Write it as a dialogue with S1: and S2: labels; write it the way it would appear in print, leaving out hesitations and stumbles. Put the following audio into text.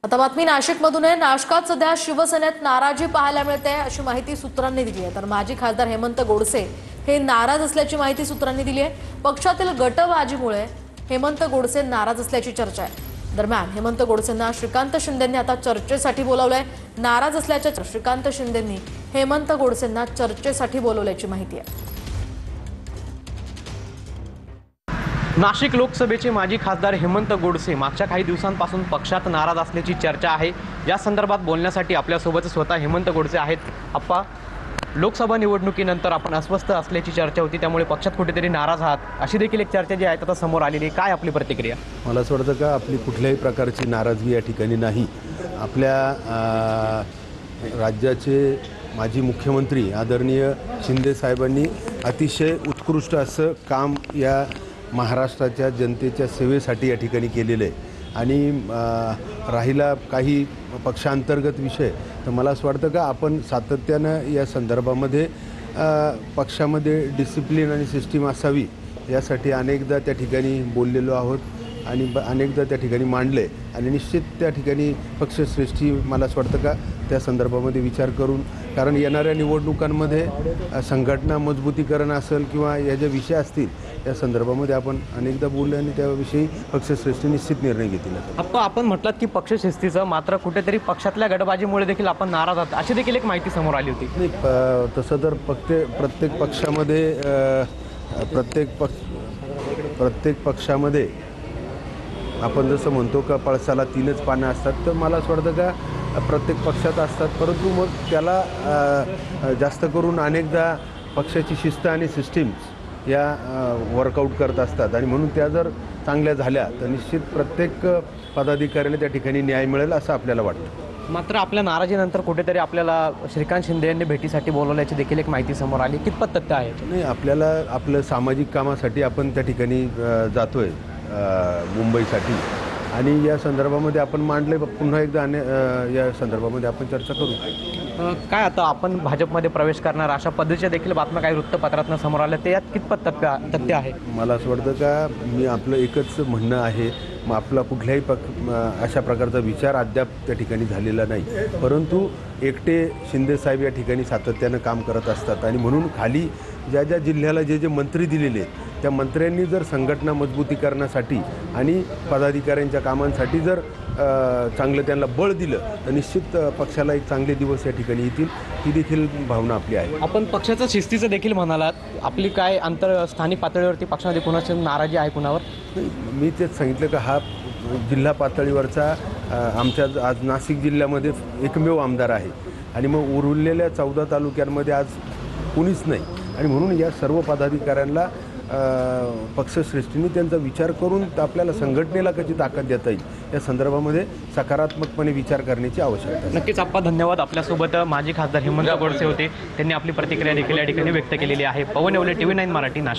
S1: आता बातमी नाशिकमधून आहे। नाशकात सध्या शिवसेनेत नाराजी पाहायला मिळते अशी माहिती सूत्रांनी दिली आहे। तर माजी खासदार हेमंत गोडसे हे नाराज असल्याची माहिती सूत्रांनी दिली आहे। पक्षातील गटबाजीमुळे हेमंत गोडसे नाराज असल्याची चर्चा आहे। दरम्यान हेमंत गोडसेंना श्रीकांत शिंदेंनी आता चर्चेसाठी बोलावलंय। नाराज असल्याच्या श्रीकांत शिंदेंनी हेमंत गोडसेंना चर्चेसाठी बोलावल्याची माहिती आहे।
S2: नाशिक लोकसभेचे माजी खासदार हेमंत गोडसे मागच्या काही दिवसांपासून पक्षात नाराज असल्याची चर्चा आहे। या संदर्भात बोलण्यासाठी आपल्यासोबत स्वतः हेमंत गोडसे आहेत। आप्पा, लोकसभा निवडणुकीनंतर आपण अस्वस्थ असल्याची चर्चा होती, त्यामुळे पक्षात कुठेतरी नाराज आहात अशी देखील एक चर्चा जी आहे आता समोर आलेली आहे। काय आपली प्रतिक्रिया?
S3: मला असं वाटतं का आपली कुठल्याही प्रकारची नाराजगी या ठिकाणी नाही। आपल्या राज्याचे माजी मुख्यमंत्री आदरणीय शिंदे साहेबांनी अतिशय उत्कृष्ट असं काम या महाराष्ट्राच्या जनतेच्या सेवेसाठी या ठिकाणी केलेलं आहे। आणि राहिला काही पक्षांतर्गत विषय, तर मला असं वाटतं का आपण सातत्यानं या संदर्भामध्ये पक्षामध्ये डिसिप्लिन आणि सिस्टीम असावी यासाठी अनेकदा त्या ठिकाणी बोललेलो आहोत आणि अनेकदा त्या ठिकाणी मांडले। आणि निश्चित त्या ठिकाणी पक्षश्रेष्ठी मला असं वाटतं का त्या संदर्भामध्ये विचार करून, कारण येणाऱ्या निवडणुकांमध्ये संघटना मजबूतीकरण असेल किंवा या ज्या विषय असतील या संदर्भामध्ये आपण अनेकदा बोलले आणि त्याविषयी पक्षश्रेष्ठी निश्चित निर्णय घेतील।
S2: आप्पा, आपण म्हटलात की पक्षशिस्तीचं, मात्र कुठेतरी पक्षातल्या गटबाजीमुळे देखील आपण नाराज आहात अशी देखील एक माहिती समोर आली होती।
S3: नाही, तसं तर प्रत्येक पक्षामध्ये प्रत्येक पक्षामध्ये आपण जसं म्हणतो का पळसाला तीनच पानं असतात, तर मला असं वाटतं का प्रत्येक पक्षात असतात, परंतु मग त्याला जास्त करून अनेकदा पक्षाची शिस्त आणि सिस्टीम्स या वर्कआउट करत असतात आणि म्हणून त्या जर चांगल्या झाल्या तर निश्चित प्रत्येक पदाधिकाऱ्याला त्या ठिकाणी न्याय मिळेल असं आपल्याला वाटतं।
S2: मात्र आपल्या नाराजीनंतर कुठेतरी आपल्याला श्रीकांत शिंदे यांनी भेटीसाठी बोलवल्याची देखील एक माहिती समोर आली, कितपत तथ्य आहे?
S3: नाही, आपल्याला आपलं सामाजिक कामासाठी आपण त्या ठिकाणी जातोय मुंबईसाठी, आणि या संदर्भामध्ये आपण मांडले पुन्हा एकदा या संदर्भामध्ये आपण चर्चा करू।
S2: काय आता आपण भाजपमध्ये प्रवेश करणार अशा पद्धतीच्या देखील बातम्या काही वृत्तपत्रातून समोर आल्या, ते यात कितपत तथ्य आहे? मला
S3: असं वाटतं का मी आपलं एकच म्हणणं आहे, मग आपला कुठल्याही अशा प्रकारचा विचार अद्याप त्या ठिकाणी झालेला नाही, परंतु एकटे शिंदेसाहेब या ठिकाणी सातत्यानं काम करत असतात आणि म्हणून खाली ज्या ज्या जिल्ह्याला जे मंत्री दिलेले आहेत त्या मंत्र्यांनी जर संघटना मजबूतीकरणासाठी आणि पदाधिकाऱ्यांच्या कामांसाठी जर चांगलं त्यांना बळ दिलं तर निश्चित पक्षाला एक चांगले दिवस या ठिकाणी येतील, ही देखील भावना आपली आहे।
S2: आपण पक्षाचं शिस्तीचं देखील म्हणालात, आपली काय स्थानिक पातळीवरती पक्षामध्ये कुणाची नाराजी आहे कुणावर?
S3: मी तेच सांगितलं का हा जिल्हा पातळीवरचा आमच्या आज नाशिक जिल्ह्यामध्ये एकमेव आमदार आहे आणि मग उरलेल्या 14 तालुक्यांमध्ये आज कुणीच नाही, आणि म्हणून या सर्व पदाधिकाऱ्यांना पक्षश्रेष्ठींनी त्यांचा विचार करून आपल्याला संघटनेला कशी ताकद देता येईल या संदर्भामध्ये सकारात्मकपणे विचार करण्याची आवश्यकता आहे।
S2: नक्कीच आप्पा, धन्यवाद। आपल्यासोबत माजी खासदार हेमंत गोडसे होते, त्यांनी आपली प्रतिक्रिया देखील या ठिकाणी व्यक्त केलेली आहे। पवन येवले, TV9 मराठी, नाशिक।